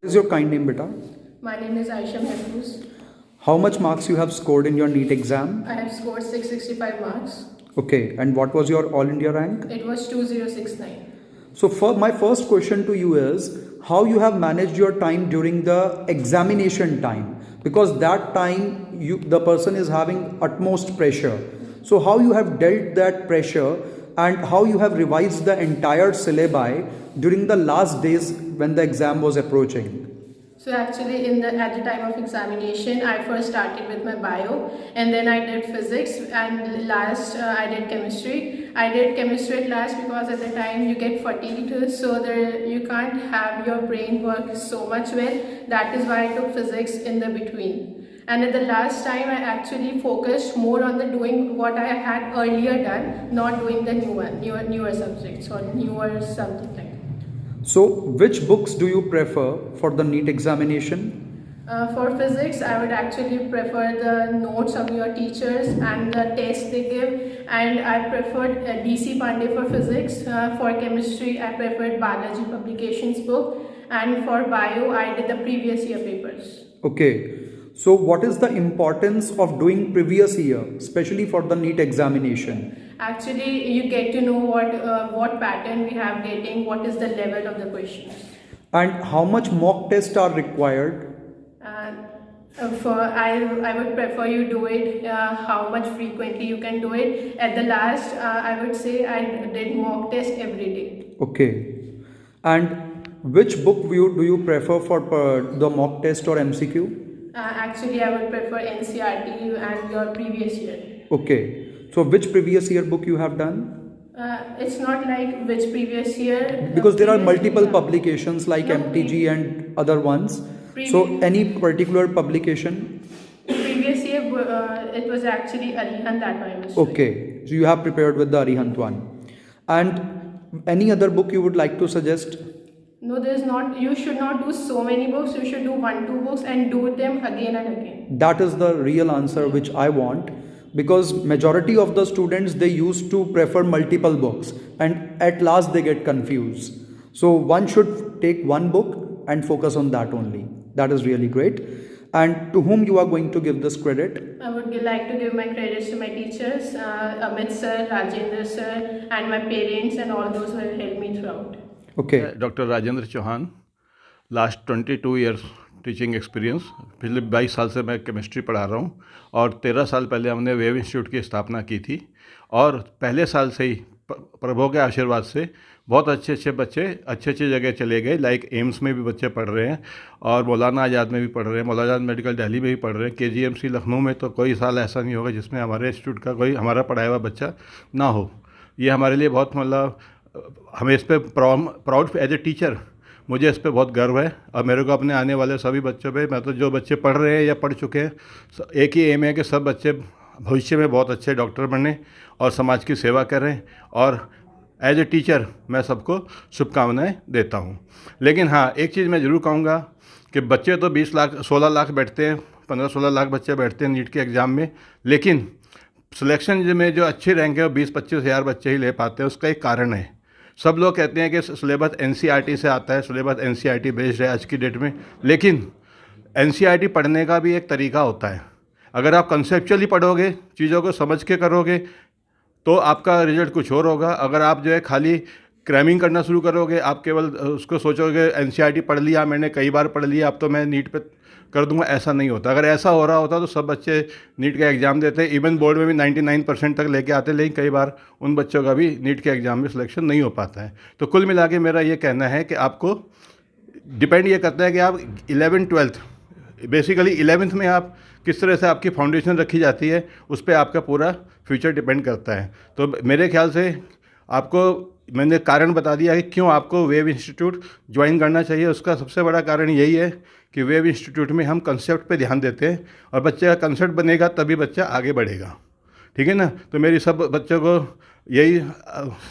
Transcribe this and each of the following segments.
What is your kind name, beta? My name is Aisha Mehfooz. How much marks you have scored in your NEET exam? I have scored 665 marks. Okay, and what was your All India rank? It was 2069. So, my first question to you is how you have managed your time during the examination time, because that time the person is having utmost pressure. So, how you have dealt that pressure and how you have revised the entire syllabi during the last days when the exam was approaching? So actually at the time of examination, I first started with my bio and then I did physics and last I did chemistry. I did chemistry at last because at the time you get fatigued, so you can't have your brain work so much well. That is why I took physics in the between. And at the last time, I actually focused more on the doing what I had earlier done, not doing the newer subjects or newer something like that. So, which books do you prefer for the NEET examination? For physics, I would actually prefer the notes of your teachers and the tests they give, and I preferred DC Pandey for physics. For chemistry, I preferred Balaji Publications book, and for bio, I did the previous year papers. Okay. So, what is the importance of doing previous year, especially for the NEET examination? Actually, you get to know what pattern we have getting, what is the level of the questions. And how much mock tests are required? I would prefer you do it how much frequently you can do it. At the last, I would say I did mock test every day. Okay. And which book do you prefer for the mock test or MCQ? Actually, I would prefer NCRT and your previous year. Okay. So, which previous year book you have done? It's not like which previous year. Because there are multiple publications like MTG and other ones. So, any particular publication? Previous year, it was actually Arihant that I was doing. Okay. So, you have prepared with the Arihant one. And any other book you would like to suggest? No, there's not. You should not do so many books. You should do 1-2 books and do them again and again. That is the real answer which I want, because majority of the students, they used to prefer multiple books and at last they get confused. So one should take one book and focus on that only. That is really great. And to whom you are going to give this credit? I would like to give my credits to my teachers, Amit sir, Rajendra sir, and my parents and all those who have helped me throughout. Okay. Doctor Rajendra Chauhan, last 22 years teaching experience. पिछले 22 साल से मैं chemistry पढ़ा रहा हूँ और 13 साल पहले हमने वेव इंस्टीट्यूट की स्थापना की थी और पहले साल से ही प्रभु के आशीर्वाद से बहुत अच्छे बच्चे अच्छी जगह चले गए। लाइक एम्स में भी बच्चे पढ़ रहे हैं और मौलाना आज़ाद में भी पढ़ रहे हैं, मौलाना आज़ाद मेडिकल दिल्ली में भी पढ़ रहे हैं, KGMC लखनऊ में तो कोई साल ऐसा नहीं होगा जिसमें हमारे इंस्टीट्यूट का कोई हमारा पढ़ाया हुआ बच्चा ना हो। ये हमारे लिए बहुत मतलब हमें इस पर प्राउड एज ए टीचर मुझे इस पर बहुत गर्व है और मेरे को अपने आने वाले सभी बच्चों पे, मैं तो जो बच्चे पढ़ रहे हैं या पढ़ चुके हैं, एक ही एम है कि सब बच्चे भविष्य में बहुत अच्छे डॉक्टर बने और समाज की सेवा करें। और एज ए टीचर मैं सबको शुभकामनाएं देता हूं। लेकिन हाँ, एक चीज़ मैं ज़रूर कहूँगा कि बच्चे तो 16 लाख बैठते हैं, 15-16 लाख बच्चे बैठते हैं नीट के एग्ज़ाम में, लेकिन सिलेक्शन में जो अच्छी रैंक है वो 20-25 हज़ार बच्चे ही ले पाते हैं। उसका एक कारण है, सब लोग कहते हैं कि सिलेबस NCERT से आता है, सिलेबस NCERT बेस्ड है आज की डेट में, लेकिन NCERT पढ़ने का भी एक तरीका होता है। अगर आप कंसेप्चुअली पढ़ोगे, चीज़ों को समझ के करोगे तो आपका रिजल्ट कुछ और होगा। अगर आप जो है खाली क्रैमिंग करना शुरू करोगे, आप केवल उसको सोचोगे NCERT पढ़ लिया मैंने, कई बार पढ़ लिया, अब तो मैं नीट पे कर दूंगा, ऐसा नहीं होता। अगर ऐसा हो रहा होता तो सब बच्चे नीट का एग्ज़ाम देते हैं, इवन बोर्ड में भी 99% तक लेके आते, लेकिन कई बार उन बच्चों का भी नीट के एग्ज़ाम में सिलेक्शन नहीं हो पाता है। तो कुल मिला के मेरा ये कहना है कि आपको डिपेंड ये करता है कि आप 11th-12th बेसिकली 11th में आप किस तरह से आपकी फाउंडेशन रखी जाती है, उस पर आपका पूरा फ्यूचर डिपेंड करता है। तो मेरे ख्याल से आपको मैंने कारण बता दिया कि क्यों आपको वेव इंस्टीट्यूट ज्वाइन करना चाहिए। उसका सबसे बड़ा कारण यही है कि वेव इंस्टीट्यूट में हम कंसेप्ट पे ध्यान देते हैं और बच्चे का कंसेप्ट बनेगा तभी बच्चा आगे बढ़ेगा, ठीक है ना। तो मेरी सब बच्चों को यही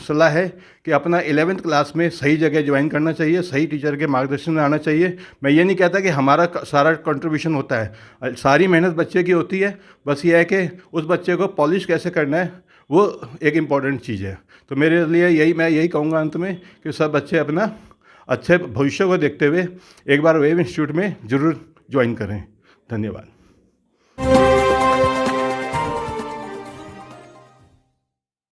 सलाह है कि अपना 11th क्लास में सही जगह ज्वाइन करना चाहिए, सही टीचर के मार्गदर्शन में आना चाहिए। मैं ये नहीं कहता कि हमारा सारा कंट्रीब्यूशन होता है, सारी मेहनत बच्चे की होती है, बस ये है कि उस बच्चे को पॉलिश कैसे करना है वो एक इम्पॉर्टेंट चीज़ है। तो मेरे लिए मैं यही कहूँगा अंत में कि सब बच्चे अपना अच्छे भविष्य को देखते हुए एक बार वेव इंस्टीट्यूट में ज़रूर ज्वाइन करें। धन्यवाद।